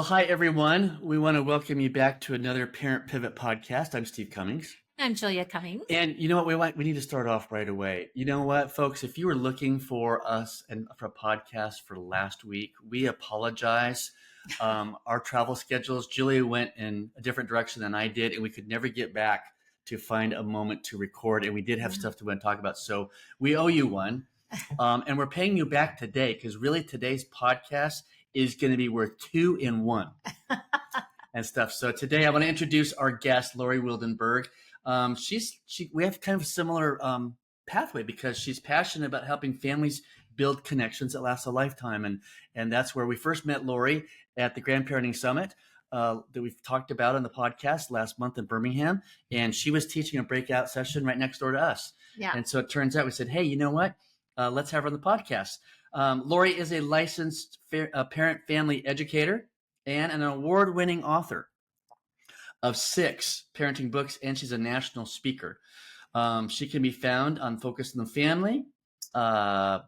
Well, hi, everyone. We want to welcome you back to another Parent Pivot podcast. I'm Steve Cummings. I'm Julia Cummings. And you know what? We need to start off right away. You know what, folks? If you were looking for us and for a podcast for last week, we apologize. Our travel schedules, Julia went in a different direction than I did, and we could never get back to find a moment to record. And we did have stuff to want to talk about. So we owe you one. And we're paying you back today because really today's podcast is going to be worth 2 in 1 and stuff. So today I want to introduce our guest, Lori Wildenberg. We have kind of a similar pathway because she's passionate about helping families build connections that last a lifetime. And that's where we first met Lori at the Grandparenting Summit that we've talked about on the podcast last month in Birmingham. And she was teaching a breakout session right next door to us. Yeah. And so it turns out we said, hey, you know what? Let's have her on the podcast. Lori is a licensed parent family educator and an award-winning author of 6 parenting books, and she's a national speaker. She can be found on Focus on the Family. Articles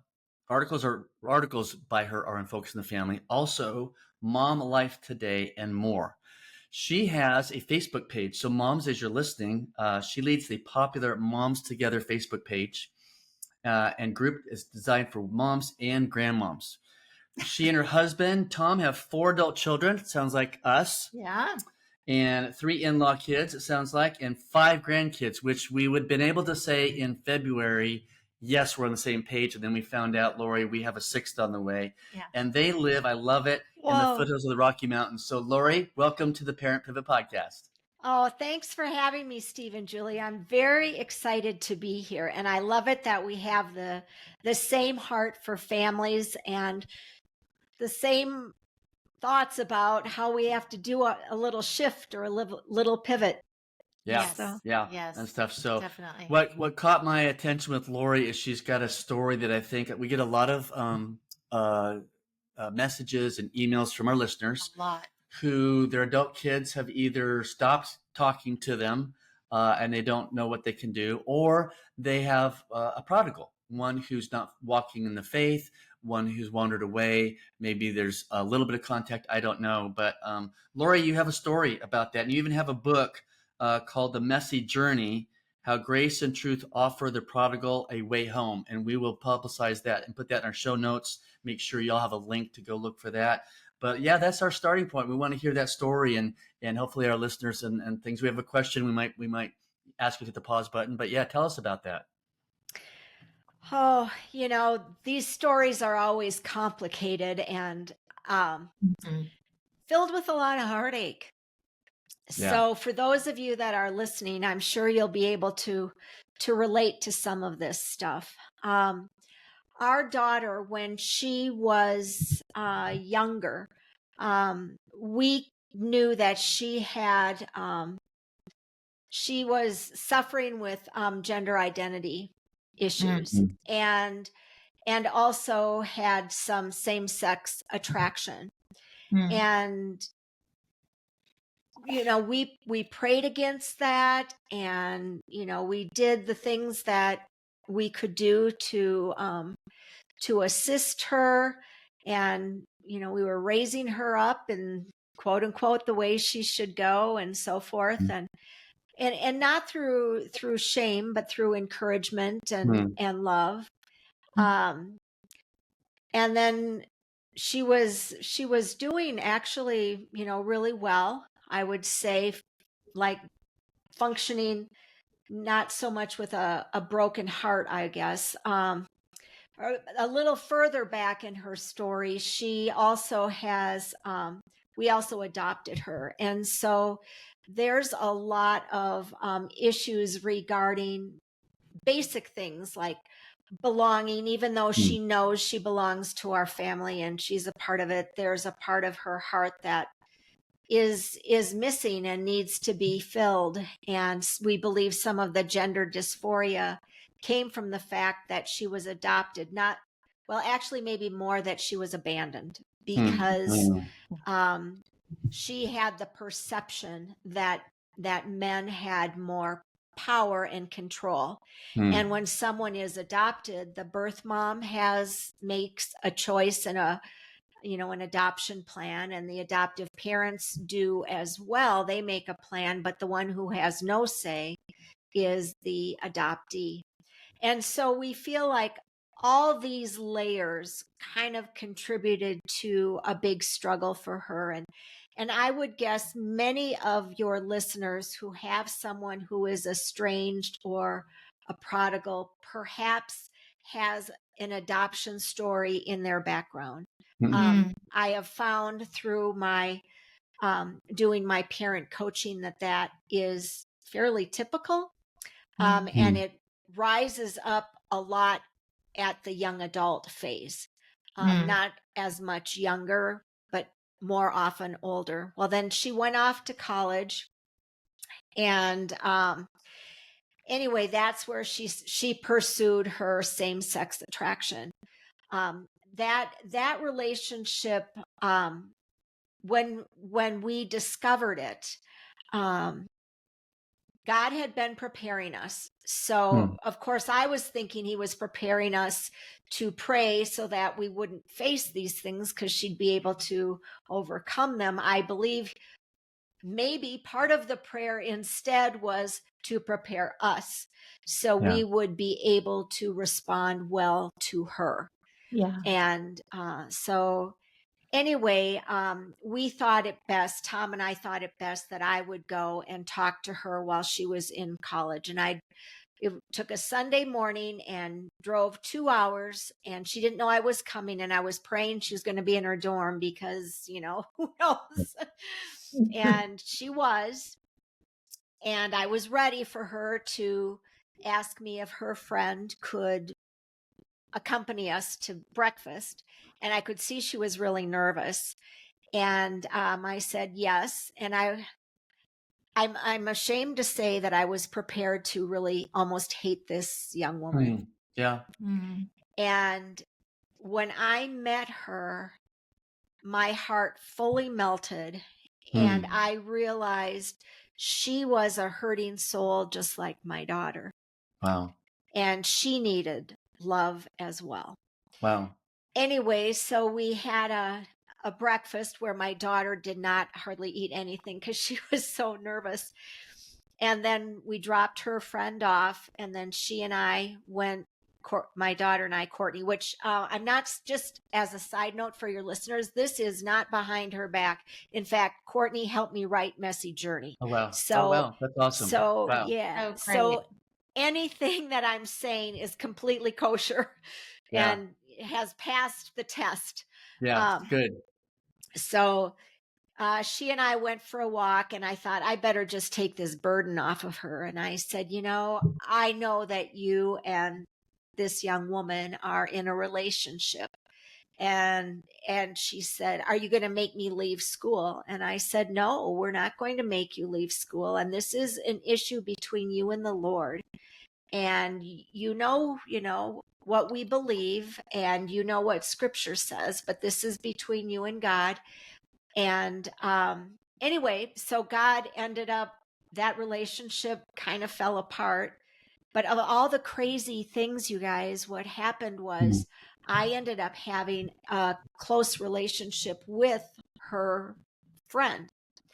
by her are on Focus on the Family. Also, Mom Life Today and more. She has a Facebook page. So moms, as you're listening, she leads the popular Moms Together Facebook page. And group is designed for moms and grandmoms. She and her husband, Tom, have 4 adult children. It sounds like us. Yeah. And 3 in-law kids, it sounds like, and 5 grandkids, which we would have been able to say in February, yes, we're on the same page. And then we found out, Lori, we have a 6th on the way. Yeah. And they live, I love it, in the foothills of the Rocky Mountains. So, Lori, welcome to the Parent Pivot Podcast. Oh, thanks for having me, Steve and Julie. I'm very excited to be here. And I love it that we have the same heart for families and the same thoughts about how we have to do a little shift or a little pivot. Yeah, So, Yes. and stuff. So Definitely. what caught my attention with Lori is she's got a story that I think we get a lot of messages and emails from our listeners. A lot. Who their adult kids have either stopped talking to them and they don't know what they can do, or they have a prodigal, one who's not walking in the faith, one who's wandered away. Maybe there's a little bit of contact. I don't know. But Lori, you have a story about that. And you even have a book called The Messy Journey, How Grace and Truth Offer the Prodigal a Way Home. And we will publicize that and put that in our show notes. Make sure y'all have a link to go look for that. But yeah, that's our starting point. We want to hear that story and hopefully our listeners and things. We have a question. We might ask you to hit the pause button. But yeah, tell us about that. Oh, these stories are always complicated and filled with a lot of heartache. Yeah. So for those of you that are listening, I'm sure you'll be able to relate to some of this stuff. Our daughter, when she was younger, we knew that she was suffering with gender identity issues and also had some same-sex attraction. And we prayed against that, and we did the things that we could do to assist her, and we were raising her up in quote unquote the way she should go and so forth, and not through shame, but through encouragement and love. And then she was doing actually really well, I would say, like functioning not so much with a broken heart, I guess. A little further back in her story, she also has, we also adopted her. And so there's a lot of issues regarding basic things like belonging. Even though she knows she belongs to our family and she's a part of it, there's a part of her heart that is missing and needs to be filled. And we believe some of the gender dysphoria came from the fact that she was adopted, actually maybe more that she was abandoned, because she had the perception that men had more power and control. And when someone is adopted, the birth mom makes a choice and an adoption plan, and the adoptive parents do as well. They make a plan, but the one who has no say is the adoptee. And so we feel like all these layers kind of contributed to a big struggle for her. And I would guess many of your listeners who have someone who is estranged or a prodigal perhaps has an adoption story in their background. I have found through my doing my parent coaching that is fairly typical. And it rises up a lot at the young adult phase, not as much younger, but more often older. Well, then she went off to college, and anyway, that's where she pursued her same-sex attraction. That relationship, when we discovered it, God had been preparing us. So, of course, I was thinking he was preparing us to pray so that we wouldn't face these things because she'd be able to overcome them. I believe maybe part of the prayer instead was to prepare us so we would be able to respond well to her. Yeah. And so anyway, we thought it best, Tom and I thought it best that I would go and talk to her while she was in college. And it took a Sunday morning and drove 2 hours, and she didn't know I was coming, and I was praying she was going to be in her dorm because, who knows? And she was, and I was ready for her to ask me if her friend could accompany us to breakfast. And I could see she was really nervous. And I said yes. And I'm ashamed to say that I was prepared to really almost hate this young woman. Yeah. And when I met her, my heart fully melted, and I realized she was a hurting soul just like my daughter. Wow. And she needed love as well. Wow. Anyway, so we had a breakfast where my daughter did not hardly eat anything because she was so nervous. And then we dropped her friend off, and then she and I went, my daughter and I, Courtney, which I'm not, just as a side note for your listeners, this is not behind her back. In fact, Courtney helped me write Messy Journey. Oh, wow. So, That's awesome. So, wow. yeah. Oh, great. So anything that I'm saying is completely kosher and has passed the test. Yeah, good. So she and I went for a walk, and I thought I better just take this burden off of her. And I said, I know that you and this young woman are in a relationship. And she said, are you going to make me leave school? And I said, no, we're not going to make you leave school. And this is an issue between you and the Lord. And you know what we believe, and you know what scripture says, but this is between you and God. And anyway, so God ended up, that relationship kind of fell apart. But of all the crazy things, you guys, what happened was I ended up having a close relationship with her friend.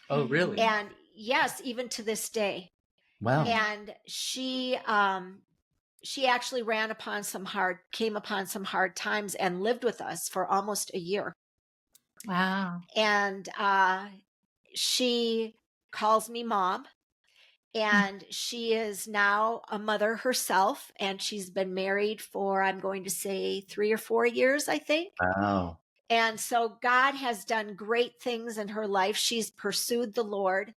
Oh, really? And yes, even to this day. Wow. And she actually came upon some hard times and lived with us for almost a year. Wow. And she calls me mom, and she is now a mother herself, and she's been married for, I'm going to say, 3 or 4 years, I think. Wow. And so God has done great things in her life. She's pursued the Lord.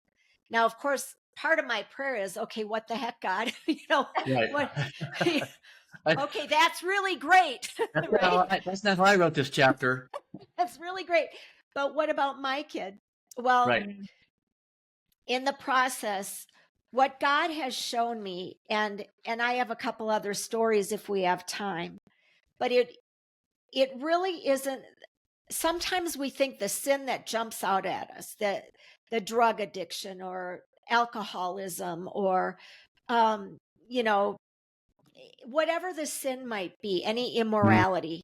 Now, of course, part of my prayer is, okay, what the heck, God? Right. Okay, that's really great. That's not how I wrote this chapter. That's really great. But what about my kid? Well, Right. In the process, what God has shown me, and I have a couple other stories if we have time, but it really isn't. Sometimes we think the sin that jumps out at us, the drug addiction or alcoholism or, whatever the sin might be, any immorality,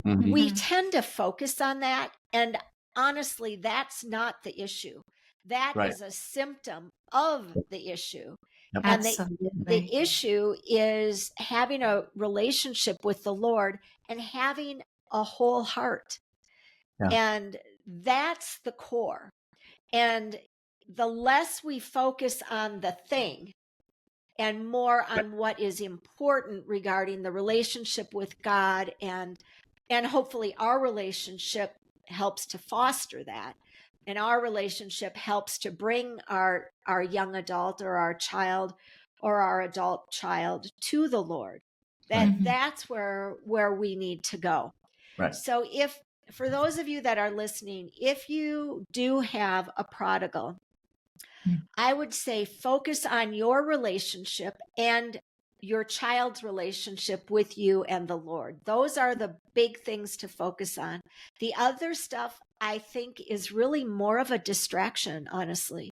Mhm. We Mhm. tend to focus on that. And honestly, that's not the issue. That Right. is a symptom of the issue. Yep. And Absolutely. the issue is having a relationship with the Lord and having a whole heart. Yeah. And that's the core. And the less we focus on the thing and more on what is important regarding the relationship with God, and hopefully our relationship helps to foster that, and our relationship helps to bring our young adult or our child or our adult child to the Lord. Right. That's where we need to go. Right. So if, for those of you that are listening, if you do have a prodigal, I would say focus on your relationship and your child's relationship with you and the Lord. Those are the big things to focus on. The other stuff, I think, is really more of a distraction, honestly.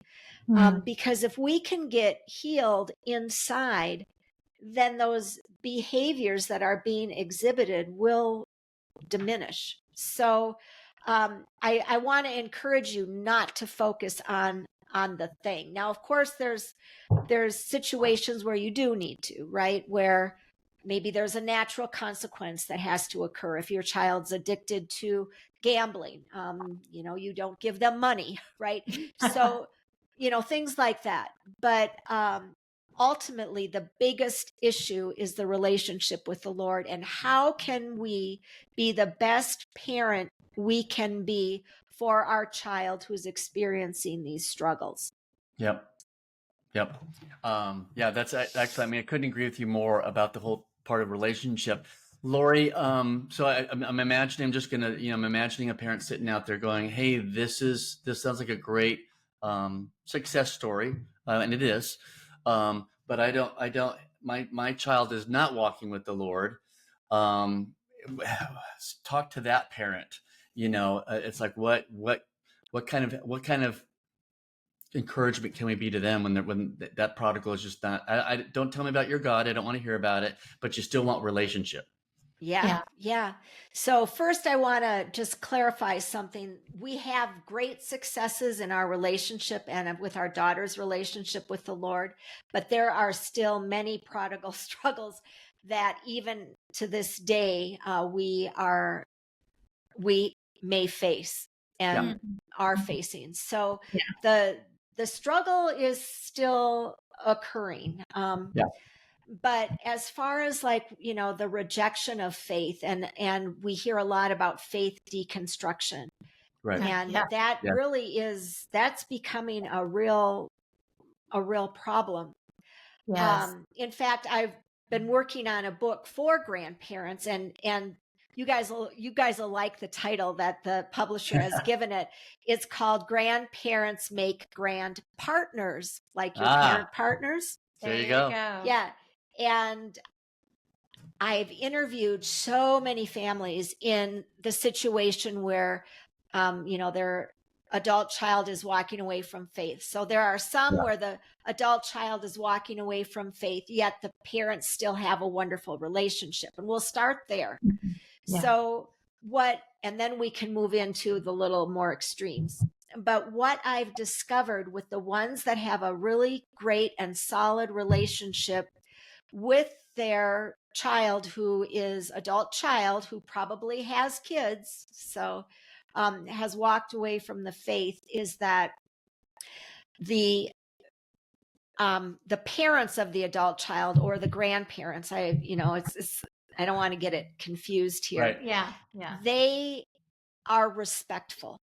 Because if we can get healed inside, then those behaviors that are being exhibited will diminish. So I want to encourage you not to focus on the thing. Now, of course, there's situations where you do need to, right? Where maybe there's a natural consequence that has to occur. If your child's addicted to gambling, you don't give them money, right? So, things like that. But ultimately, the biggest issue is the relationship with the Lord, and how can we be the best parent we can be for our child who's experiencing these struggles. Yep. Yep. Yeah, that's actually, I mean, I couldn't agree with you more about the whole part of relationship. Lori, so I'm imagining, I'm imagining a parent sitting out there going, hey, this sounds like a great success story. And it is. But my child is not walking with the Lord. Talk to that parent. It's like, what kind of encouragement can we be to them when that prodigal is just not, I don't tell me about your God, I don't want to hear about it, but you still want relationship. Yeah. So first I want to just clarify something. We have great successes in our relationship and with our daughter's relationship with the Lord, but there are still many prodigal struggles that even to this day we may face and are facing. So the struggle is still occurring. But as far as the rejection of faith, and we hear a lot about faith deconstruction, Right. and that really that's becoming a real problem. Yes. In fact, I've been working on a book for grandparents, and you guys will like the title that the publisher has given it. It's called Grandparents Make Grand Partners, like your parent partners. There you go. Yeah. And I've interviewed so many families in the situation where, their adult child is walking away from faith. So there are some where the adult child is walking away from faith, yet the parents still have a wonderful relationship. And we'll start there. So and then we can move into the little more extremes. But what I've discovered with the ones that have a really great and solid relationship with their child, who is adult child, who probably has kids, so has walked away from the faith, is that the parents of the adult child or the grandparents, I don't want to get it confused here. Right. Yeah. They are respectful.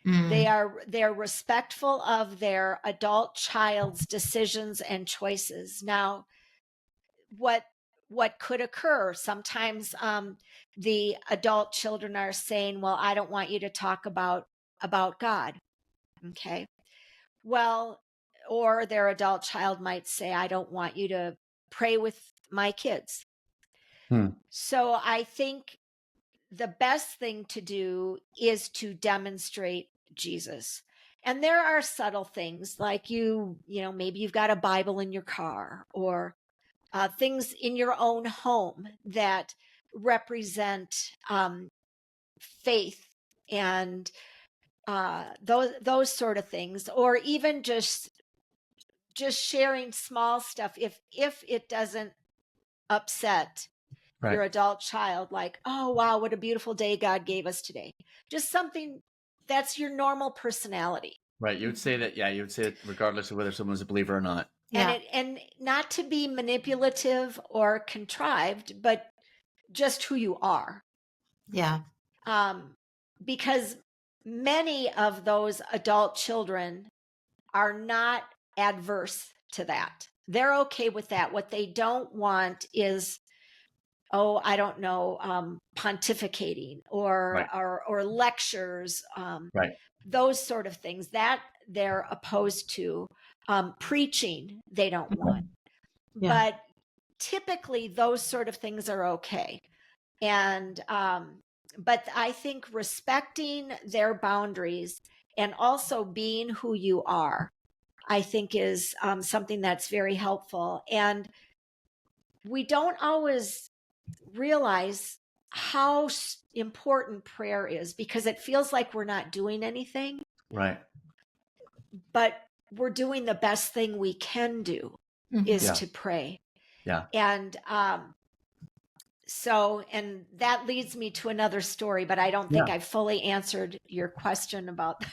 They're respectful of their adult child's decisions and choices. Now, what could occur sometimes, the adult children are saying, well, I don't want you to talk about God. Okay. Well, or their adult child might say, I don't want you to pray with my kids. So I think the best thing to do is to demonstrate Jesus. And there are subtle things like maybe you've got a Bible in your car, or things in your own home that represent faith and those sort of things, or even just sharing small stuff if it doesn't upset your adult child, like, oh wow, what a beautiful day God gave us today. Just something that's your normal personality. Right. You would say that, you would say it regardless of whether someone's a believer or not. And not to be manipulative or contrived, but just who you are. Yeah. Because many of those adult children are not adverse to that. They're okay with that. What they don't want is, I don't know, pontificating or lectures, those sort of things that they're opposed to. Preaching, they don't want. Yeah. But typically those sort of things are okay. And but I think respecting their boundaries and also being who you are, I think is something that's very helpful. And we don't always realize how important prayer is, because it feels like we're not doing anything. Right. But we're doing the best thing we can do, is to pray. Yeah. And so, and that leads me to another story, but I don't think I've fully answered your question about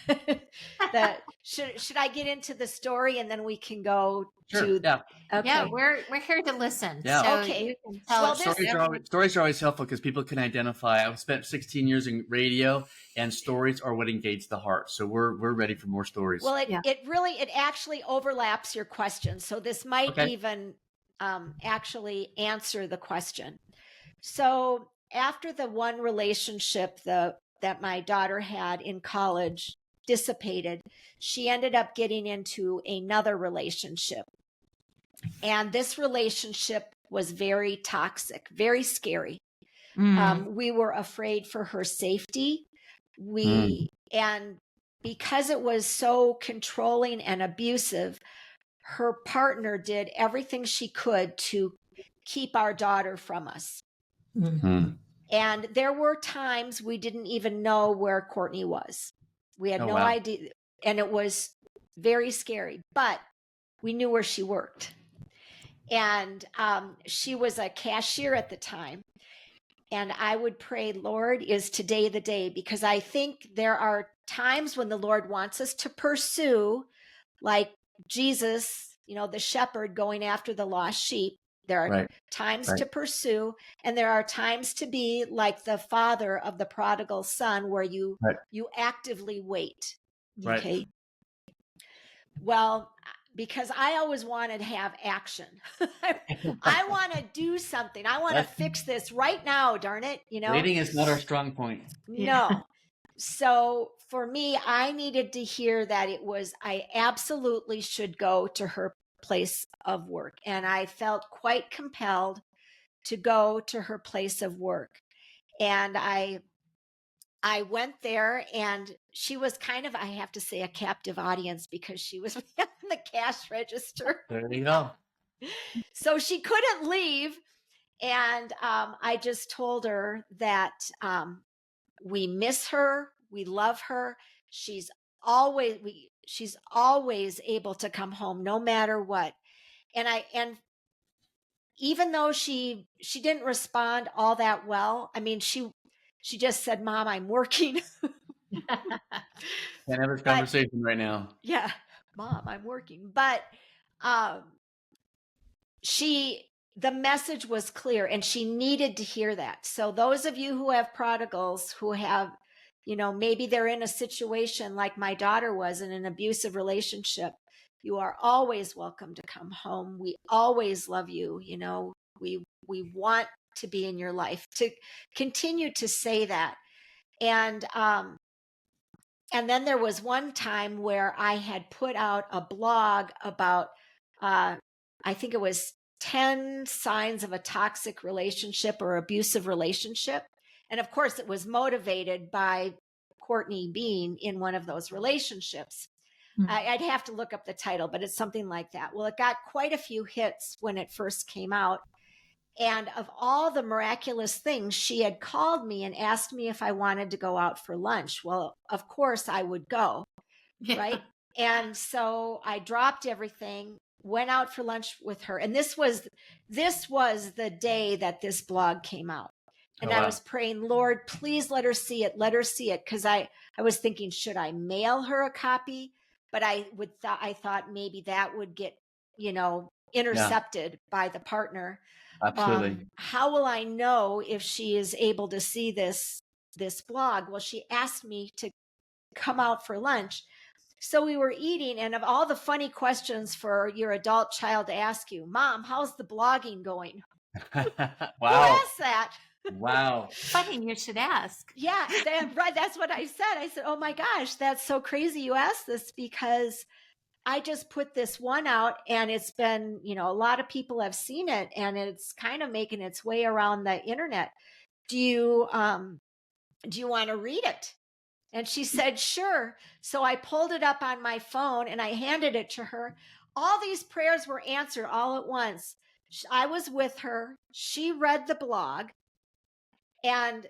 that. Should I get into the story and then we can go to? Yeah. Okay. Yeah, we're here to listen. Yeah. So Okay. you can tell us. Stories are always helpful because people can identify. I've spent 16 years in radio, and stories are what engage the heart. So we're ready for more stories. Well, it actually overlaps your question. So this might even actually answer the question. So after the one relationship that my daughter had in college dissipated, she ended up getting into another relationship. And this relationship was very toxic, very scary. We were afraid for her safety. And because it was so controlling and abusive, her partner did everything she could to keep our daughter from us. And there were times we didn't even know where Courtney was. We had no idea. And it was very scary, but we knew where she worked. And she was a cashier at the time. And I would pray, Lord, is today the day? Because I think there are times when the Lord wants us to pursue, like Jesus, the shepherd going after the lost sheep. There are times to pursue, and there are times to be like the father of the prodigal son, where you actively wait. Okay. Well, because I always wanted to have action. I want to do something. I want to fix this right now, darn it. Waiting is not our strong point. No. So for me, I needed to hear that I absolutely should go to her place of work. And I felt quite compelled to go to her place of work. And I went there, and she was kind of, I have to say, a captive audience, because she was in the cash register. There you go. So she couldn't leave. And I just told her that we miss her. We love her. She's always able to come home no matter what. And even though she didn't respond all that well, I mean, she just said, Mom, I'm working. Can't have this conversation right now. Yeah. Mom, I'm working. But the message was clear, and she needed to hear that. So those of you who have prodigals, who have, maybe they're in a situation like my daughter was, in an abusive relationship, you are always welcome to come home. We always love you. We want to be in your life, to continue to say that. And then there was one time where I had put out a blog about, I think it was 10 signs of a toxic relationship or abusive relationship. And of course, it was motivated by Courtney being in one of those relationships. I'd have to look up the title, but it's something like that. Well, it got quite a few hits when it first came out. And of all the miraculous things, she had called me and asked me if I wanted to go out for lunch. Well, of course I would go, right? And so I dropped everything, went out for lunch with her. And this was the day that this blog came out. And Oh, I wow. was praying, Lord, please let her see it. Let her see it. Because I was thinking, should I mail her a copy? But I thought maybe that would get, intercepted by the partner. Absolutely. How will I know if she is able to see this blog? Well, she asked me to come out for lunch. So we were eating, and of all the funny questions for your adult child to ask you, Mom, how's the blogging going? Who Wow. asked that? Wow. Funny you should ask. Yeah, right. That's what I said. I said, oh my gosh, that's so crazy you asked this, because I just put this one out and it's been, a lot of people have seen it and it's kind of making its way around the internet. Do you want to read it? And she said, sure. So I pulled it up on my phone and I handed it to her. All these prayers were answered all at once. I was with her. She read the blog and,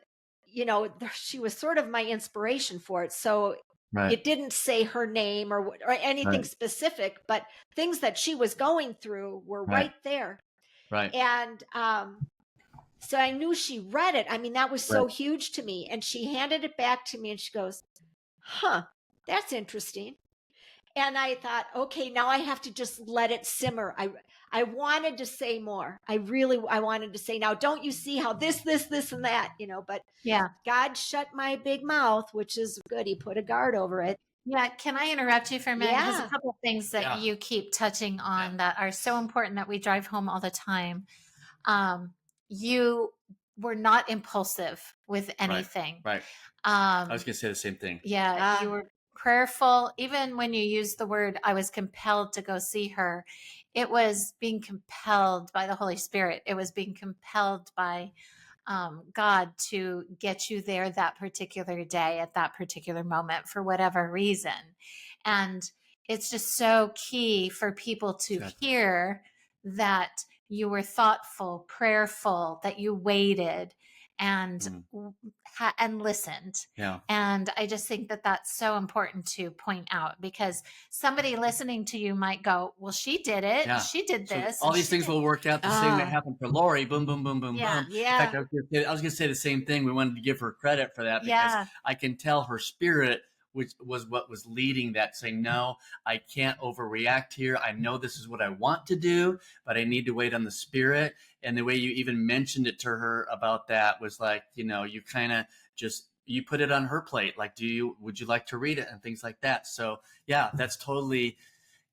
she was sort of my inspiration for it. So Right. it didn't say her name or anything Right. specific, but things that she was going through were right there. Right. And so I knew she read it. I mean, that was so Right. huge to me. And she handed it back to me and she goes, huh, that's interesting. And I thought, okay, now I have to just let it simmer. I wanted to say more. I wanted to say, now, don't you see how this, and that, but Yeah. God shut my big mouth, which is good. He put a guard over it. Yeah. Can I interrupt you for a minute? Because Yeah. a couple of things that you keep touching on that are so important that we drive home all the time. You were not impulsive with anything. Right. I was going to say the same thing. Yeah. You were prayerful. Even when you used the word, I was compelled to go see her, it was being compelled by the Holy Spirit. It was being compelled by God to get you there that particular day at that particular moment for whatever reason. And it's just so key for people to hear that you were thoughtful, prayerful, that you waited and listened. Yeah. And I just think that that's so important to point out, because somebody listening to you might go, well, she did it. Yeah. She did this. So all these things will work out the same that happened for Lori. Boom, boom, boom, boom, boom. Yeah. In fact, I was going to say the same thing. We wanted to give her credit for that because I can tell her spirit, which was what was leading that, saying, no, I can't overreact here. I know this is what I want to do, but I need to wait on the spirit. And the way you even mentioned it to her about that was like, you kind of just, you put it on her plate. Like, would you like to read it and things like that? So yeah, that's totally,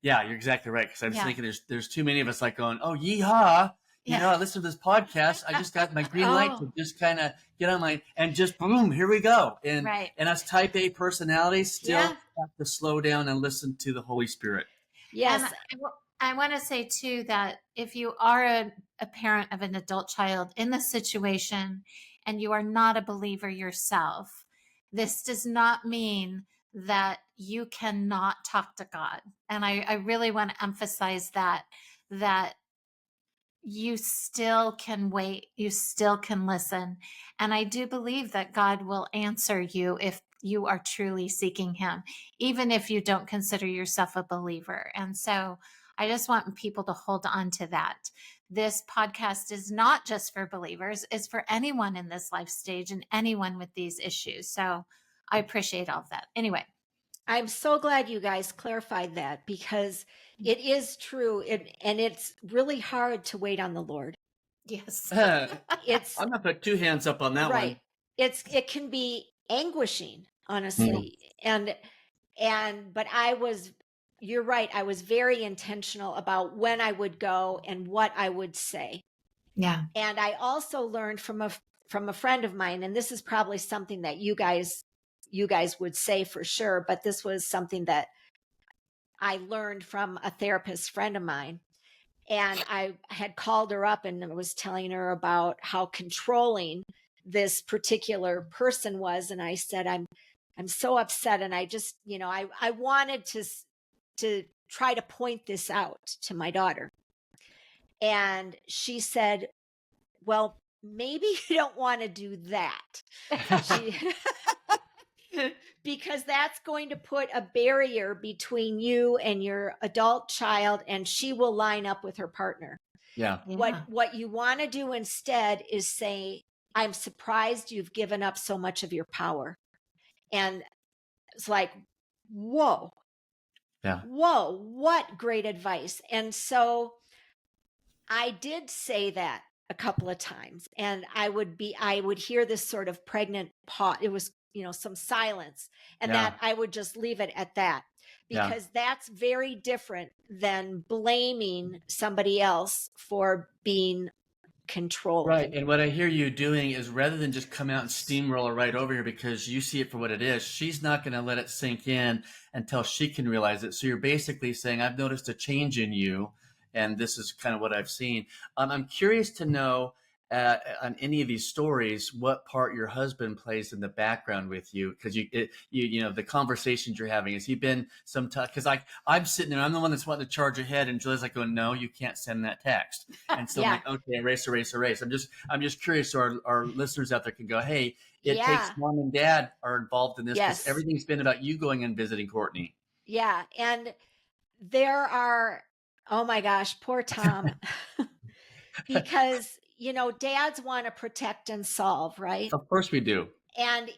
yeah, you're exactly right. Cause I'm just thinking there's too many of us like going, oh, yeehaw. I listened to this podcast. I just got my green light to just kind of get on and just boom, here we go. And us type A personalities still have to slow down and listen to the Holy Spirit. Yes. And I want to say too, that if you are a parent of an adult child in this situation and you are not a believer yourself, this does not mean that you cannot talk to God. And I really want to emphasize that you still can wait, you still can listen. And I do believe that God will answer you if you are truly seeking him, even if you don't consider yourself a believer. And so I just want people to hold on to that. This podcast is not just for believers, it's for anyone in this life stage and anyone with these issues. So I appreciate all of that. Anyway. I'm so glad you guys clarified that, because it is true. And it's really hard to wait on the Lord. Yes. I'm going to put two hands up on that one. It can be anguishing, honestly. But you're right. I was very intentional about when I would go and what I would say. Yeah. And I also learned from a friend of mine, and this is probably something that you guys would say for sure, but this was something that I learned from a therapist friend of mine. And I had called her up and was telling her about how controlling this particular person was. And I said, I'm so upset. And I just, I wanted to try to point this out to my daughter. And she said, well, maybe you don't want to do that. She, because that's going to put a barrier between you and your adult child, and she will line up with her partner. Yeah. What you want to do instead is say, I'm surprised you've given up so much of your power. And it's like, whoa. Yeah. Whoa, what great advice. And so I did say that a couple of times, and I would hear this sort of pregnant pause. It was, some silence, and Yeah. that I would just leave it at that, because that's very different than blaming somebody else for being controlled. Right. And what I hear you doing is, rather than just come out and steamroller right over here because you see it for what it is, she's not going to let it sink in until she can realize it. So you're basically saying, I've noticed a change in you, and this is kind of what I've seen. I'm curious to know, on any of these stories, what part your husband plays in the background with you, because the conversations you're having. Has he been some tough? Because I'm sitting there, I'm the one that's wanting to charge ahead, and Julie's like, going, no, you can't send that text. And so I'm like, okay, erase. I'm just curious, so our listeners out there can go, hey, it takes mom and dad are involved in this, because everything's been about you going and visiting Courtney. Yeah, and there are, oh my gosh, poor Tom. Because, dads want to protect and solve, right? Of course we do. And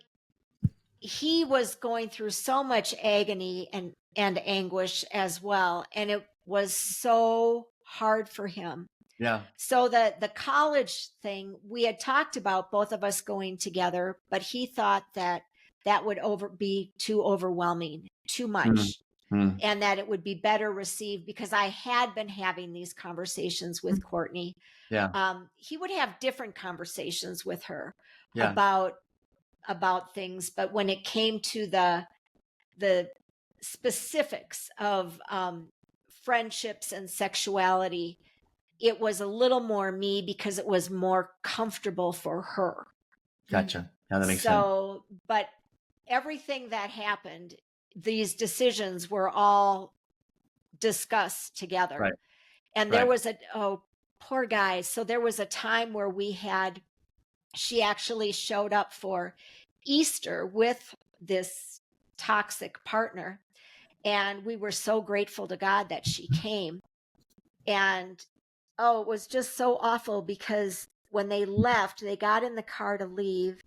he was going through so much agony and anguish as well. And it was so hard for him. Yeah. So the college thing, we had talked about both of us going together, but he thought that would be too overwhelming, too much. And that it would be better received, because I had been having these conversations with Courtney. Yeah. He would have different conversations with her Yeah. about things, but when it came to the specifics of friendships and sexuality, it was a little more me, because it was more comfortable for her. Gotcha. Yeah, that makes sense. But everything that happened, these decisions were all discussed together. Right. And there was poor guy. So there was a time where she actually showed up for Easter with this toxic partner. And we were so grateful to God that she came. And it was just so awful, because when they left, they got in the car to leave,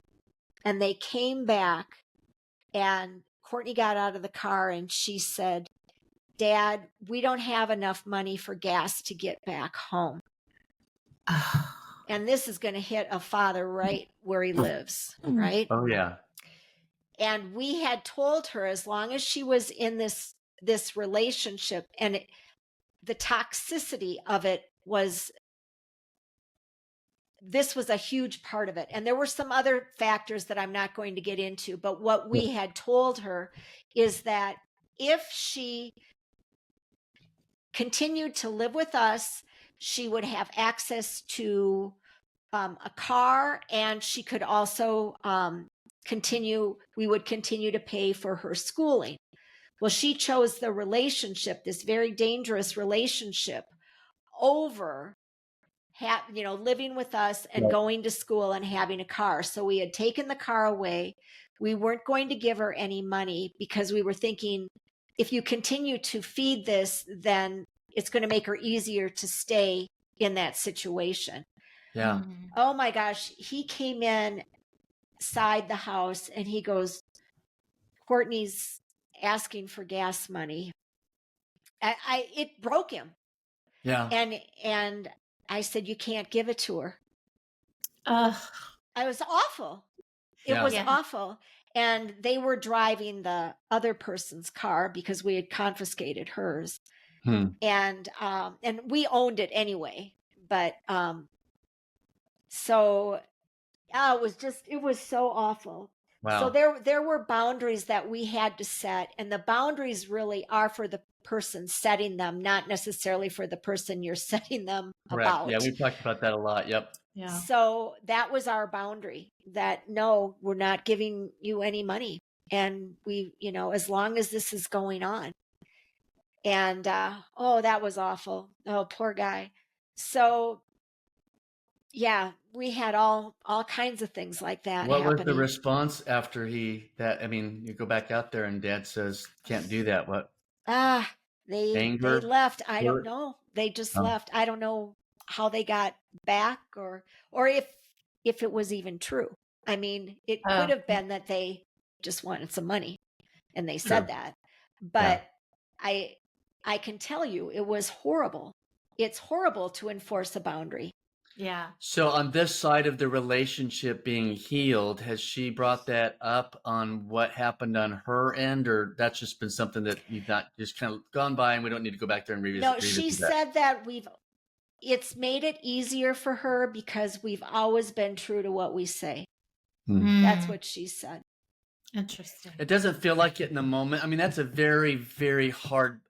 and they came back, and Courtney got out of the car and she said, Dad, we don't have enough money for gas to get back home. And this is going to hit a father right where he lives, right? Oh, yeah. And we had told her, as long as she was in this relationship, and the toxicity of it this was a huge part of it. And there were some other factors that I'm not going to get into, but what we had told her is that if she continued to live with us, she would have access to a car, and she could also we would continue to pay for her schooling. Well, she chose the relationship, this very dangerous relationship, over living with us and going to school and having a car. So we had taken the car away. We weren't going to give her any money, because we were thinking, if you continue to feed this, then it's going to make her easier to stay in that situation. Yeah. Oh my gosh. He came inside the house and he goes, Courtney's asking for gas money. It broke him. Yeah. And I said, you can't give it to her. I was awful. It was awful. And they were driving the other person's car, because we had confiscated hers. And we owned it anyway. But so it was so awful. Wow. So there were boundaries that we had to set, and the boundaries really are for the person setting them, not necessarily for the person you're setting them about. Yeah, we've talked about that a lot. Yep. Yeah. So that was our boundary, that no, we're not giving you any money. And we, as long as this is going on. And that was awful. Oh, poor guy. So Yeah, we had all kinds of things like that What was the happening. response after I mean, you go back out there and dad says, can't do that. What? Ah, they Anger? left. I don't Hurt? know. They just Oh, left. I don't know how they got back, or if it was even true. I mean, it could Oh, have been that they just wanted some money and they said true. that. Yeah. But I I can tell you it was horrible. It's horrible to enforce a boundary. yeah. So on this side of the relationship being healed, has she brought that up on what happened on her end, or that's just been something that you've not just kind of gone by and we don't need to go back there and No, she revisit that? said that it's made it easier for her because we've always been true to what we say. That's Mm, what she said. interesting. It doesn't feel like it in the moment. I mean, that's a very, very hard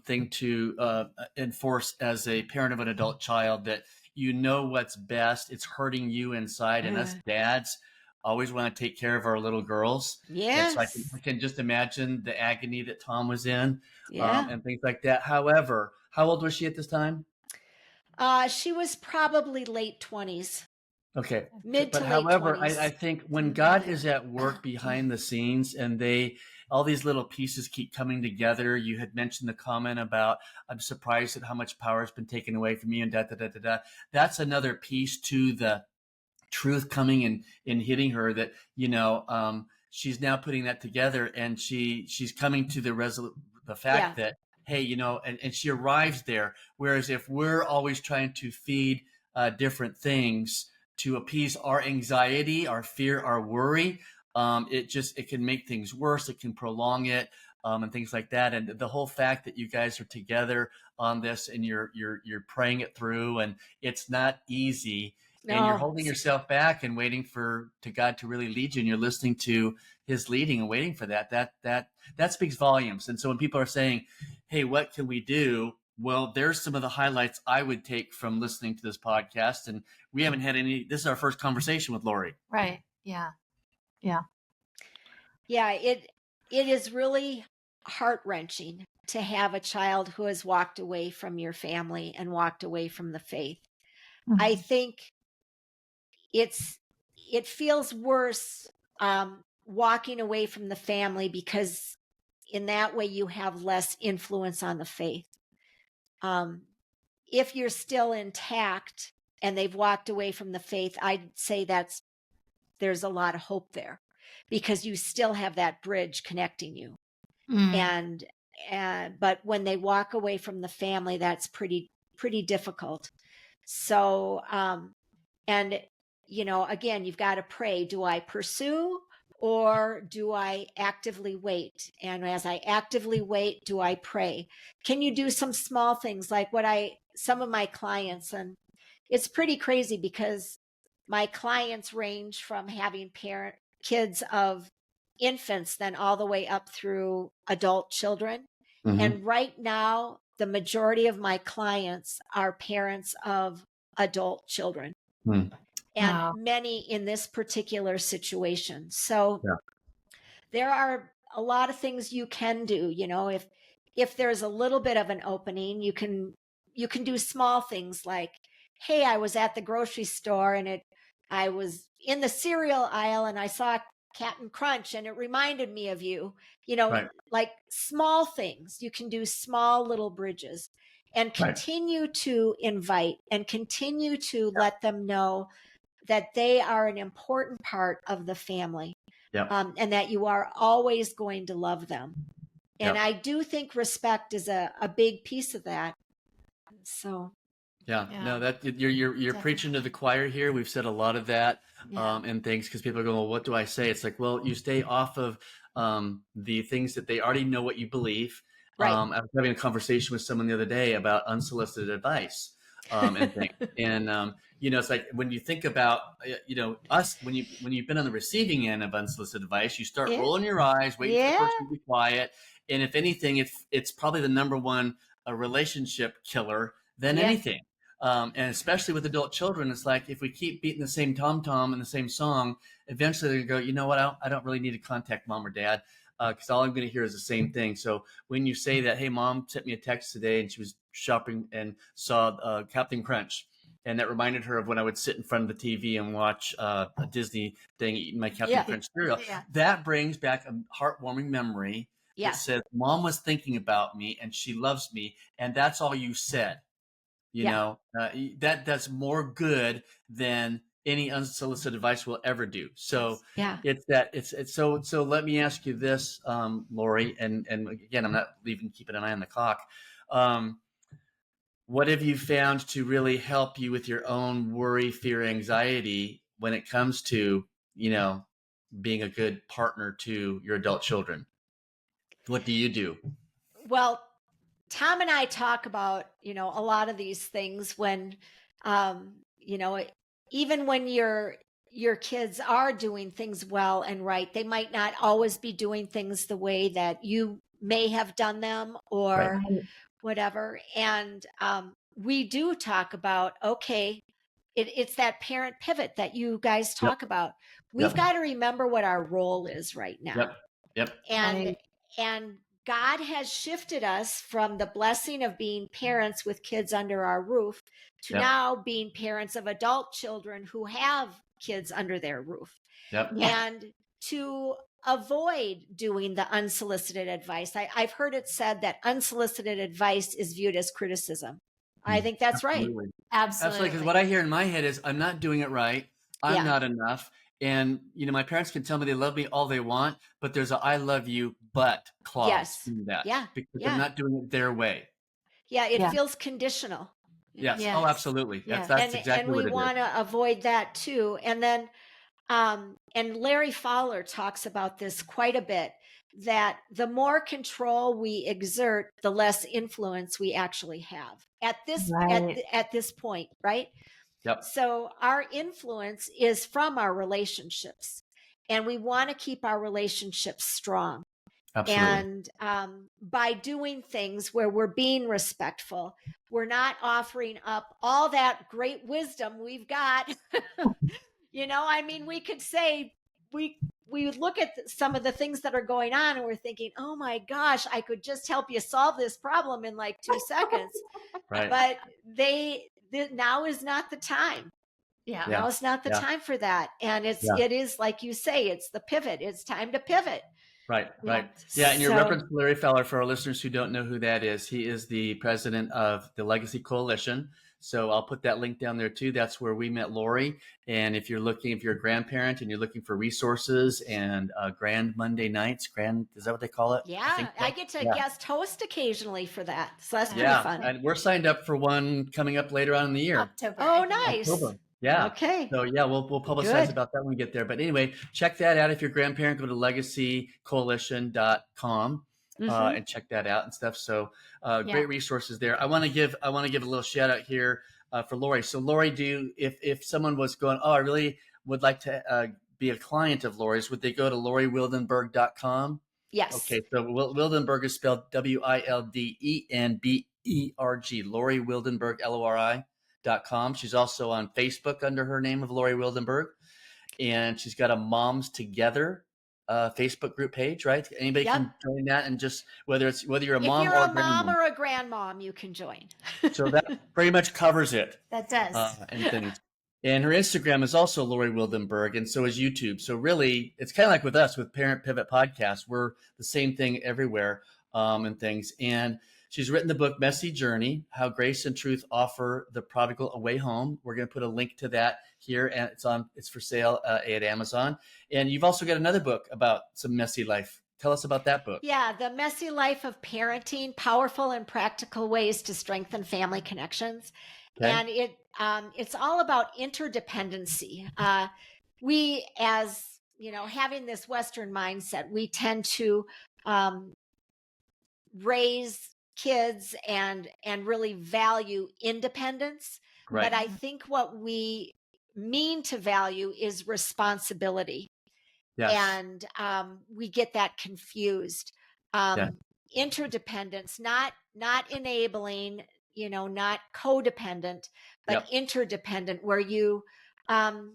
thing to enforce as a parent of an adult child, that you know what's best. It's hurting you inside. And us dads always want to take care of our little girls. And so Yes. I can just imagine the agony that Tom was in Yeah. and things like that. However, how old was she at this time? She was probably late 20s, Okay. mid But to late however, I 20s. think when God is at work behind the scenes and all these little pieces keep coming together, you had mentioned the comment about, I'm surprised at how much power has been taken away from me and da, da, da, da, da. That's another piece to the truth coming and hitting her, that, she's now putting that together, and she's coming to the Yeah. fact that, hey, and she arrives there. Whereas if we're always trying to feed different things to appease our anxiety, our fear, our worry, it can make things worse. It can prolong it, and things like that. And the whole fact that you guys are together on this and you're praying it through, and it's not easy, and you're No. holding yourself back and waiting to God to really lead you, and you're listening to His leading and waiting for that speaks volumes. And so when people are saying, "Hey, what can we do?" Well, there's some of the highlights I would take from listening to this podcast, and we haven't had any. This is our first conversation with Lori. Right. Yeah. Yeah. Yeah, it is really heart-wrenching to have a child who has walked away from your family and walked away from the faith. I Mhm. think it feels worse walking away from the family, because in that way you have less influence on the faith. Um, if you're still intact and they've walked away from the faith, I'd say there's a lot of hope there, because you still have that bridge connecting you. Mm. But when they walk away from the family, that's pretty difficult. So and again, you've got to pray. Do I pursue, or do I actively wait? And as I actively wait, do I pray? Can you do some small things like some of my clients, and it's pretty crazy because my clients range from having kids of infants, then all the way up through adult children. Mm-hmm. And right now, the majority of my clients are parents of adult children, Hmm. and Wow. many in this particular situation. So Yeah. there are a lot of things you can do. If there's a little bit of an opening, you can do small things like, hey, I was at the grocery store and I was in the cereal aisle and I saw Captain Crunch and it reminded me of you. Right. Like small things. You can do small little bridges and Right. continue to invite and continue to Yeah. let them know that they are an important part of the family, Yep. and that you are always going to love them. And Yep. I do think respect is a big piece of that. So, Yeah, Yeah. no, that you're preaching to the Definitely. choir here. We've said a lot of that Yeah. and things, because people are going, well, what do I say? It's like, well, you stay off of the things that they already know what you believe. right. I was having a conversation with someone the other day about unsolicited advice and things, and it's like when you think about us, when you've been on the receiving end of unsolicited advice, you start Yeah. rolling your eyes, waiting for the Yeah. person to be quiet, and if anything, it's probably the number one relationship killer than Yeah. anything. And especially with adult children, it's like if we keep beating the same tom tom and the same song, eventually they're going to go, you know what? I don't really need to contact mom or dad, because all I'm going to hear is the same thing. So when you say that, hey, mom sent me a text today and she was shopping and saw Captain Crunch, and that reminded her of when I would sit in front of the TV and watch a Disney thing, eating my Captain Crunch cereal. Yeah. That brings back a heartwarming memory that says, Mom was thinking about me and she loves me, and that's all you said. You know, that's more good than any unsolicited advice will ever do. So it's so let me ask you this, Lori, and again, I'm not keeping an eye on the clock. What have you found to really help you with your own worry, fear, anxiety when it comes to, being a good partner to your adult children? What do you do? Well, Tom and I talk about, a lot of these things when, even when your kids are doing things well and right, they might not always be doing things the way that you may have done them or whatever. And we do talk about, okay, it's that parent pivot that you guys talk about. We've got to remember what our role is right now. And God has shifted us from the blessing of being parents with kids under our roof to now being parents of adult children who have kids under their roof. And to avoid doing the unsolicited advice. I've heard it said that unsolicited advice is viewed as criticism. I think that's right. Absolutely. Because what I hear in my head is, I'm not doing it right. I'm not enough. And, my parents can tell me they love me all they want, but there's a "I love you, but" clause in that. Because I'm not doing it their way. It feels conditional. Yes. Oh, absolutely. That's exactly and what we it is. want to avoid that too. And then, and Larry Fowler talks about this quite a bit, that the more control we exert, the less influence we actually have at this point, right? So our influence is from our relationships, and we want to keep our relationships strong. Absolutely. And by doing things where we're being respectful, we're not offering up all that great wisdom we've got. We could say we look at some of the things that are going on and we're thinking, oh my gosh, I could just help you solve this problem in like 2 seconds. But now is not the time. Now is not the time for that. And it is like you say, it's the pivot. It's time to pivot. Right. Yeah, and your reference to Larry Fowler, for our listeners who don't know who that is, he is the president of the Legacy Coalition. So I'll put that link down there too. That's where we met Lori. And if you're a grandparent and you're looking for resources and Grand Monday nights, is that what they call it? Yeah, I get to guest host occasionally for that. So that's pretty fun. And we're signed up for one coming up later on in the year. October. Oh, nice. October. Yeah. Okay. So we'll publicize about that when we get there. But anyway, check that out. If you're a grandparent, go to legacycoalition.com and check that out and stuff. So great resources there. I want to give a little shout out here for Lori. So Lori, if someone was going, I really would like to be a client of Lori's, would they go to LoriWildenberg.com? Yes. Okay. So Wildenberg is spelled WILDENBERG. Lori Wildenberg, LORI.com. She's also on Facebook under her name of Lori Wildenberg, and she's got a Moms Together Facebook group page, right? Anybody can join that, and just whether you're a mom or a mom or a grandmom, you can join. So that pretty much covers it. That does. And things. And her Instagram is also Lori Wildenberg, and so is YouTube. So really, it's kind of like with us with Parent Pivot Podcast. We're the same thing everywhere and things. And she's written the book, Messy Journey, How Grace and Truth Offer the Prodigal a Way Home. We're going to put a link to that here, and it's for sale at Amazon. And you've also got another book about some messy life. Tell us about that book. Yeah, The Messy Life of Parenting, Powerful and Practical Ways to Strengthen Family Connections. Okay. And it's all about interdependency. We, as having this Western mindset, we tend to raise kids and really value independence. Right. But I think what we mean to value is responsibility. Yes. And we get that confused. Interdependence, not enabling, not codependent, but interdependent, where you kind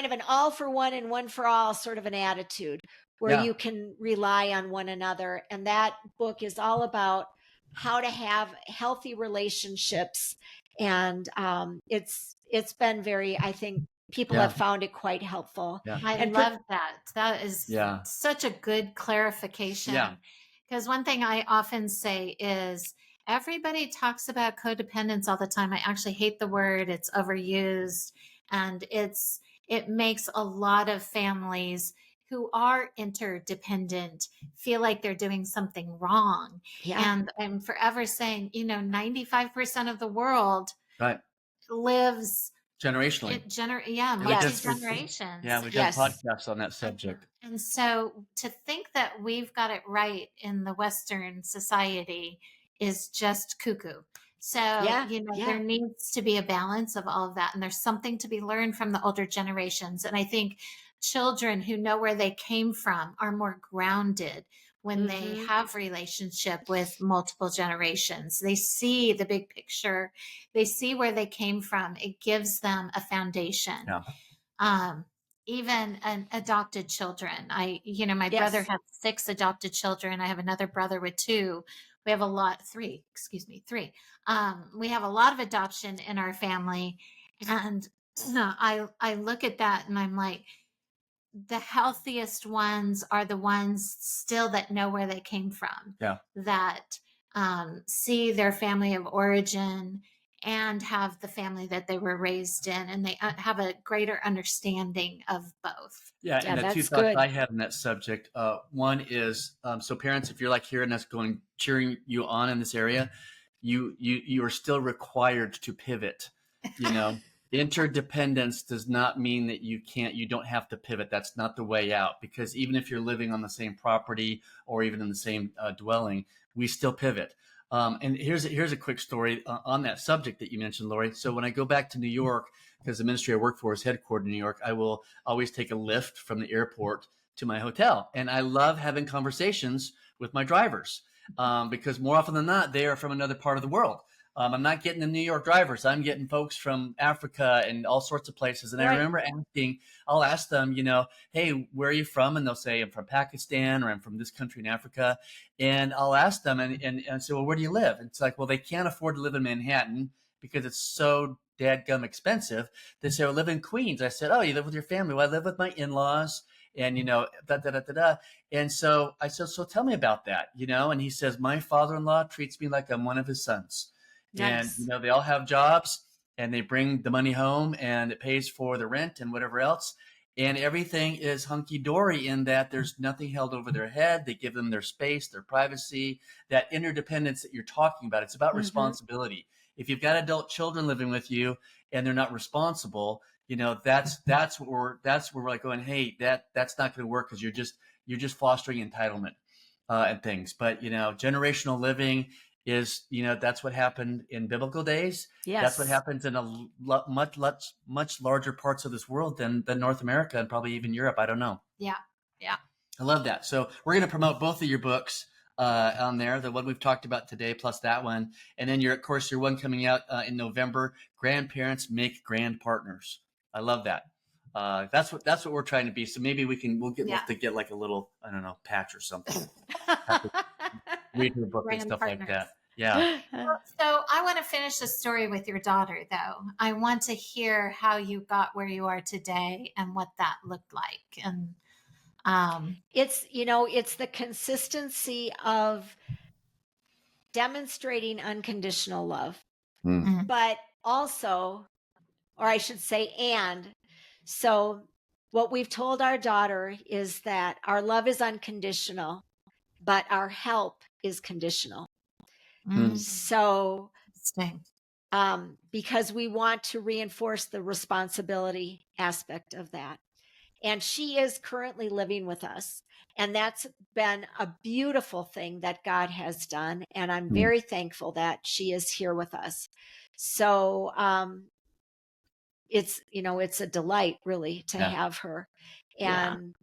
of an all for one and one for all sort of an attitude, where you can rely on one another. And that book is all about how to have healthy relationships. And it's been very, I think people Yeah. have found it quite helpful. Yeah. I And love that. That is Yeah. such a good Yeah. clarification. Because one thing I often say is everybody talks about codependence all the time. I actually hate the word, it's overused. And it makes a lot of families who are interdependent feel like they're doing something wrong. yeah, And I'm forever saying, 95% of the world Right. lives Generationally. yeah, And Yes. multi-generations. we've done Yes. podcasts on that subject. And so to think that we've got it right in the Western society is just cuckoo. So, Yeah. there needs to be a balance of all of that. And there's something to be learned from the older generations. And I think children who know where they came from are more grounded when they have relationship with multiple generations. They see the big picture. They see where they came from. It gives them a foundation. Yeah. Even adopted children. My Yes. brother has 6 adopted children. I have another brother with 2. We have 3. We have a lot of adoption in our family. And I look at that and I'm like, the healthiest ones are the ones still that know where they came from. Yeah. That see their family of origin and have the family that they were raised in, and they have a greater understanding of both. Yeah, Yeah, and the 2 that's thoughts good. I have in that subject, one is, so parents, if you're like hearing us cheering you on in this area, you are still required to pivot. Interdependence does not mean that you don't have to pivot. That's not the way out, because even if you're living on the same property or even in the same dwelling, we still pivot. And here's a quick story on that subject that you mentioned, Lori. So when I go back to New York, because the ministry I work for is headquartered in New York, I will always take a Lyft from the airport to my hotel. And I love having conversations with my drivers because more often than not, they are from another part of the world. I'm not getting the New York drivers. I'm getting folks from Africa and all sorts of places. And I remember I'll ask them, hey, where are you from? And they'll say, I'm from Pakistan, or I'm from this country in Africa. And I'll ask them and say, well, where do you live? And it's like, well, they can't afford to live in Manhattan because it's so dadgum expensive. They say, I live in Queens. I said, oh, you live with your family? Well, I live with my in-laws and, da, da, da, da, da. And so I said, so tell me about that, and he says, my father-in-law treats me like I'm one of his sons. Nice. And, they all have jobs and they bring the money home and it pays for the rent and whatever else. And everything is hunky-dory in that there's nothing held over their head. They give them their space, their privacy, that interdependence that you're talking about. It's about responsibility. If you've got adult children living with you and they're not responsible, that's where we're like going, hey, that's not going to work, because you're just fostering entitlement and things. But generational living is, that's what happened in biblical days. Yes. That's what happens in much larger parts of this world than North America and probably even Europe. I don't know. Yeah. I love that. So we're going to promote both of your books on there, the one we've talked about today, plus that one. And then your one coming out in November, Grandparents Make Grand Partners. I love that. That's what we're trying to be. So maybe we'll have to get like a little, I don't know, patch or something. Read your book and stuff like that. Yeah. So I want to finish the story with your daughter, though. I want to hear how you got where you are today and what that looked like. And it's the consistency of demonstrating unconditional love, but also, or I should say, so what we've told our daughter is that our love is unconditional, but our help is conditional. So, because we want to reinforce the responsibility aspect of that. And she is currently living with us. And that's been a beautiful thing that God has done. And I'm very thankful that she is here with us. So it's a delight really to have her, and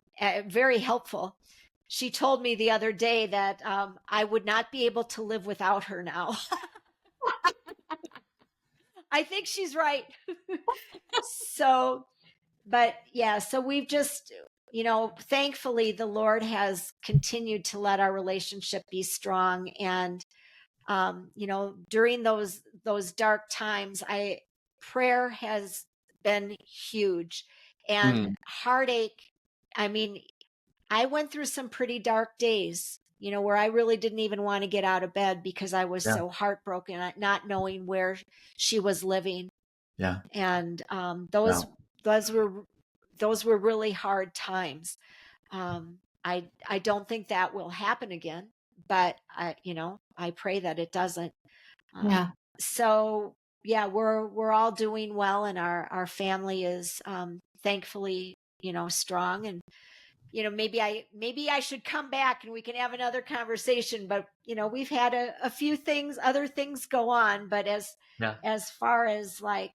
very helpful. She told me the other day that I would not be able to live without her now. I think she's right. So we've just, thankfully the Lord has continued to let our relationship be strong. And During those dark times, prayer has been huge, and heartache. I mean, I went through some pretty dark days, where I really didn't even want to get out of bed because I was so heartbroken at not knowing where she was living. Yeah. And those were really hard times. I don't think that will happen again, but I pray that it doesn't. Yeah. So yeah, we're all doing well, and our family is thankfully, strong. And maybe I should come back and we can have another conversation, but we've had a few other things go on. But as far as like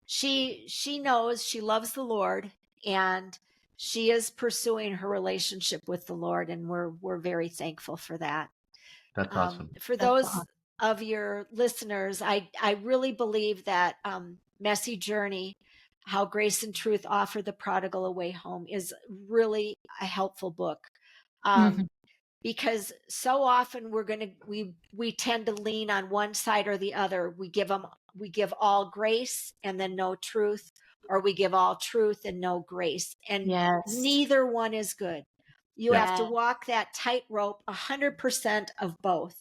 she knows she loves the Lord, and she is pursuing her relationship with the Lord, and we're very thankful for that. That's awesome. For those of your listeners, I really believe that Messy Journey, How Grace and Truth Offer the Prodigal a Way Home, is really a helpful book. Because so often we tend to lean on one side or the other. We give all grace and then no truth, or we give all truth and no grace. And neither one is good. You have to walk that tightrope 100% of both.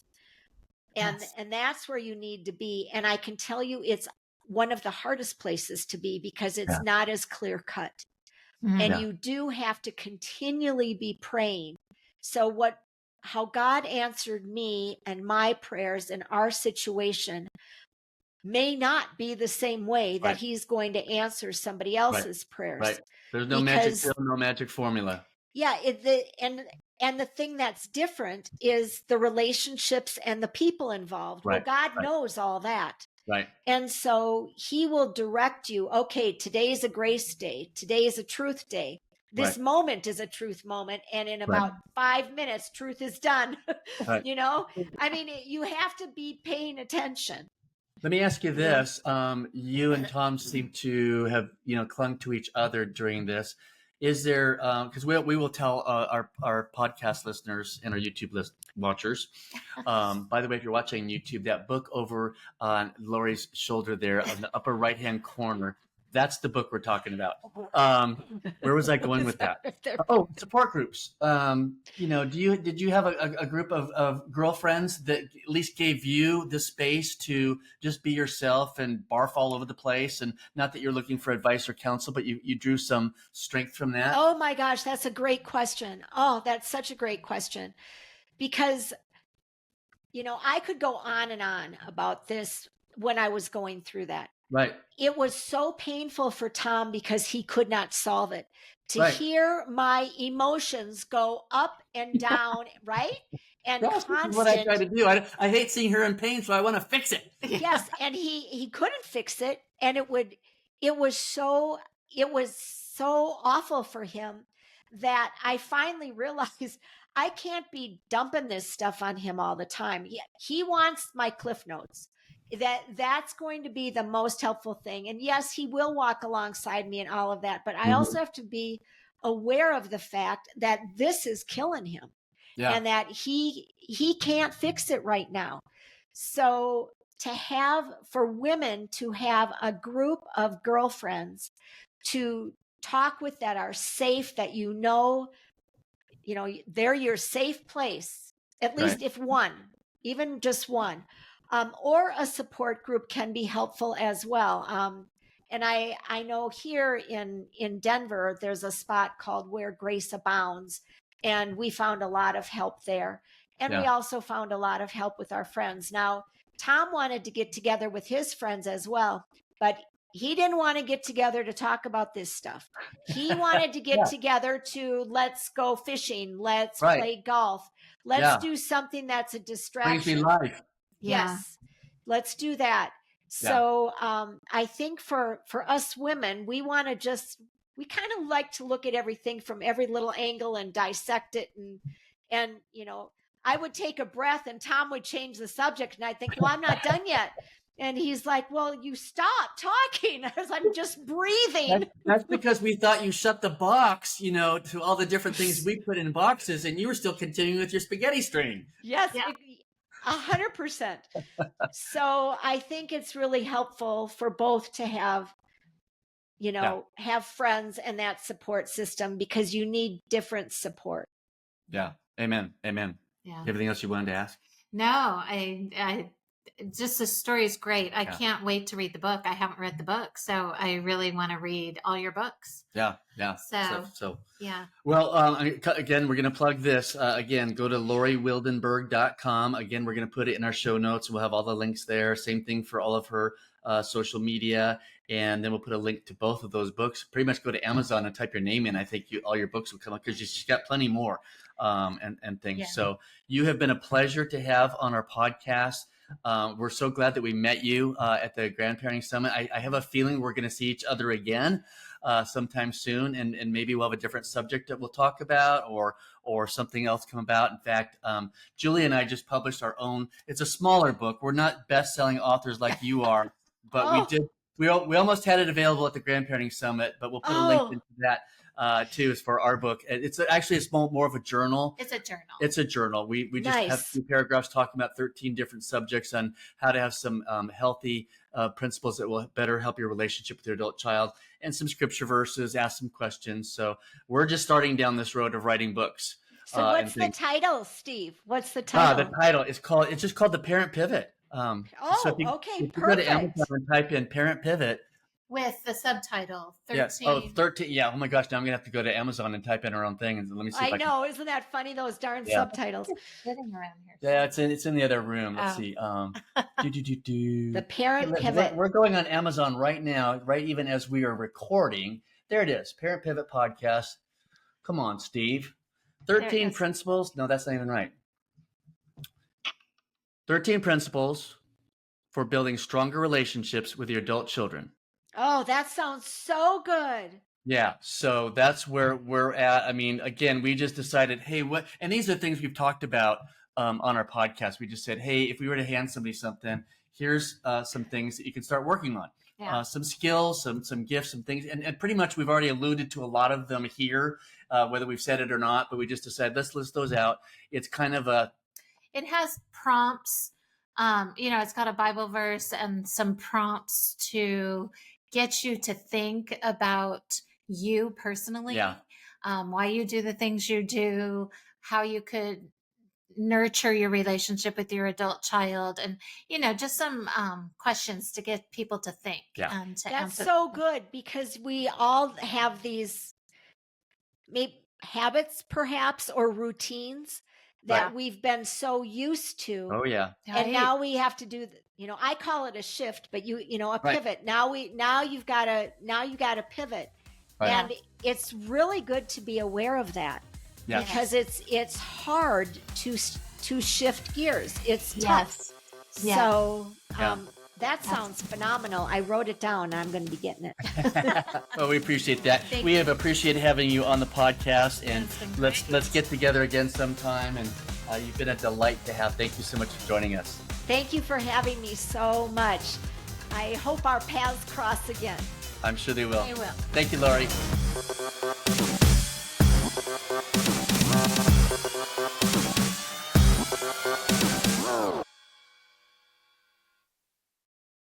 And that's where you need to be. And I can tell you it's one of the hardest places to be, because it's not as clear cut. And you do have to continually be praying. So how God answered me and my prayers in our situation may not be the same way that he's going to answer somebody else's prayers. Right. There's no magic pill, no magic formula. Yeah. And the thing that's different is the relationships and the people involved. Well, God knows all that. Right. And so he will direct you. Okay, today's a grace day. Today is a truth day. This moment is a truth moment. And in about 5 minutes, truth is done. I mean, you have to be paying attention. Let me ask you this. You and Tom seem to have, clung to each other during this. Is there, because we will tell our podcast listeners and our YouTube watchers, by the way, if you're watching YouTube, that book over on Lori's shoulder there on the upper right-hand corner, that's the book we're talking about. Where was I going with that? Oh, support groups. Did you have a group of girlfriends that at least gave you the space to just be yourself and barf all over the place? And not that you're looking for advice or counsel, but you drew some strength from that? Oh my gosh, that's a great question. Oh, that's such a great question. Because, I could go on and on about this when I was going through that. Right. It was so painful for Tom because he could not solve it. To hear my emotions go up and down, right? And constant. What I try to do. I hate seeing her in pain, so I want to fix it. Yes, and he couldn't fix it, and it was so awful for him that I finally realized I can't be dumping this stuff on him all the time. He wants my Cliff Notes. That's going to be the most helpful thing. And yes, he will walk alongside me and all of that, but I also have to be aware of the fact that this is killing him and that he can't fix it right now. So for women to have a group of girlfriends to talk with that are safe, that they're your safe place, at least if one, even just one. Or a support group can be helpful as well. And I know here in Denver, there's a spot called Where Grace Abounds, and we found a lot of help there. And we also found a lot of help with our friends. Now, Tom wanted to get together with his friends as well, but he didn't want to get together to talk about this stuff. He wanted to get together to let's go fishing, let's play golf, let's do something that's a distraction. Brings me life. Yes, let's do that. So I think for us women, we kind of like to look at everything from every little angle and dissect it. And I would take a breath and Tom would change the subject. And I think, well, I'm not done yet. And he's like, well, you stop talking. I was like, I'm just breathing. That's because we thought you shut the box, to all the different things we put in boxes, and you were still continuing with your spaghetti string. Yes, 100%. So I think it's really helpful for both to have, have friends and that support system, because you need different support. Yeah. Amen. Amen. Yeah. Everything else you wanted to ask? No, I just, the story is great. I can't wait to read the book. I haven't read the book, so I really want to read all your books. Yeah. So yeah. Well, again, we're going to plug this. Again, go to LoriWildenberg.com. Again, we're going to put it in our show notes. We'll have all the links there. Same thing for all of her social media. And then we'll put a link to both of those books. Pretty much go to Amazon and type your name in. I think all your books will come up, because she's got plenty more and things. Yeah. So you have been a pleasure to have on our podcast. We're so glad that we met you at the Grandparenting Summit. I have a feeling we're going to see each other again sometime soon, and maybe we'll have a different subject that we'll talk about, or something else come about. In fact, Julie and I just published our own. It's a smaller book. We're not best-selling authors like you are, but we did. We almost had it available at the Grandparenting Summit, but we'll put a link into that too, is for our book. It's actually more of a journal. It's a journal. It's a journal. We just have 2 paragraphs talking about 13 different subjects on how to have some healthy principles that will better help your relationship with your adult child, and some scripture verses, ask some questions. So we're just starting down this road of writing books. So what's the title, Steve? What's the title? The title is it's just called The Parent Pivot. So if you go to Amazon and type in Parent Pivot with the subtitle 13. Yes. Oh, 13. Yeah. Oh my gosh. Now I'm gonna have to go to Amazon and type in our own thing, and let me see. I know. Isn't that funny? Those darn subtitles. Sitting around here. Yeah, it's in the other room. Let's see. The Parent Pivot. We're going on Amazon right now, right even as we are recording. There it is. Parent Pivot Podcast. Come on, Steve. 13 principles. No, that's not even right. 13 principles for building stronger relationships with your adult children. Oh, that sounds so good. Yeah. So that's where we're at. I mean, again, we just decided, hey, what, and these are things we've talked about on our podcast. We just said, hey, if we were to hand somebody something, here's some things that you can start working on. Yeah. Some skills, some gifts, some things. And pretty much we've already alluded to a lot of them here, whether we've said it or not, but we just decided, let's list those out. It's kind of it has prompts. It's got a Bible verse and some prompts to get you to think about you personally, why you do the things you do, how you could nurture your relationship with your adult child, and just some questions to get people to think. And to That's so good, because we all have these maybe habits, perhaps, or routines that we've been so used to. Oh yeah. And now we have to do I call it a shift, but a pivot. Now you've got to pivot. Right. And it's really good to be aware of that. Yes. Because it's hard to shift gears. It's tough. Yes. So that sounds phenomenal. I wrote it down. I'm going to be getting it. Well, we appreciate that. We have appreciated having you on the podcast, and let's get together again sometime. And you've been a delight to have. Thank you so much for joining us. Thank you for having me so much. I hope our paths cross again. I'm sure they will. They will. Thank you, Lori.